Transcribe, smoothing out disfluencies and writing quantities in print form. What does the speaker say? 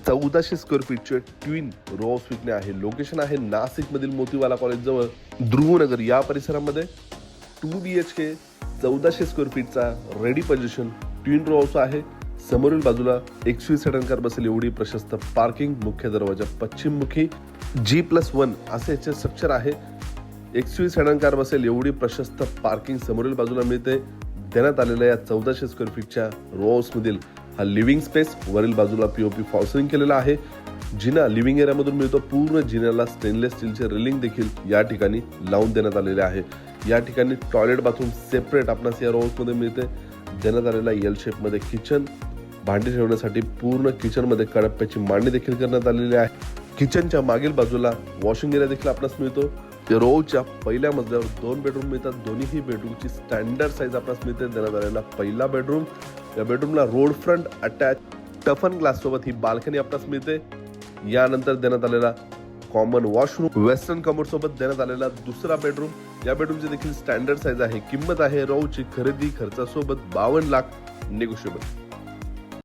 1400 square फीटचे twin row house विकणे आहे. Location आहे नाशिक मधील मोतीवाला कॉलेज जवळ ध्रुवनगर या परिसरामध्ये. 2 BHK 1400 स्क्वेअर फीटचा ready position twin row house आहे. समोरील बाजूला XUV सेडान कार बसेल एवढी प्रशस्त पार्किंग. मुख्य दरवाजा पश्चिममुखी G+1 असे याचे स्ट्रक्चर आहे. XUV सेडान कार बसेल एवढी प्रशस्त पार्किंग समोरील बाजूला मिळते. देण्यात आलेल्या या 1400 स्क्वेअर फीटच्या रो हाऊस मधील हा लिव्हिंग स्पेस. वरील बाजूला POP फॉल्सिंग केलेला आहे. जिना लिव्हिंग एरियामधून मिळतो. पूर्ण जिन्याला स्टेनलेस स्टीलचे रेलिंग देखील या ठिकाणी लावून देण्यात आलेले आहे. या ठिकाणी टॉयलेट बाथरूम सेपरेट आपणास या रो हाऊस मध्ये मिळते. देण्यात आलेला एल शेप मध्ये किचन. भांडी ठेवण्यासाठी पूर्ण किचन मध्ये कडप्प्याची मांडणी देखील करण्यात आलेली आहे. किचनच्या मागील बाजूला वॉशिंग एरिया देखील आपणास मिळतो. रोच्या पहिल्या मजल्यावर 2 बेडरूम मिळतात. दोन्ही बेडरूमची स्टँडर्ड साईज आपणास मिळते. देण्यात आलेला पहिला बेडरूम. या बेडरूमला रोड फ्रंट अटॅच टफन ग्लास सोबत ही बाल्कनी आपणास मिळते. यानंतर देण्यात आलेला कॉमन वॉशरूम वेस्टर्न कमोड सोबत देण्यात आलेला दुसरा बेडरूम. या बेडरूमची देखील स्टँडर्ड साईज आहे. किंमत आहे रोची खरेदी खर्चासोबत 52 लाख निगोशिएबल.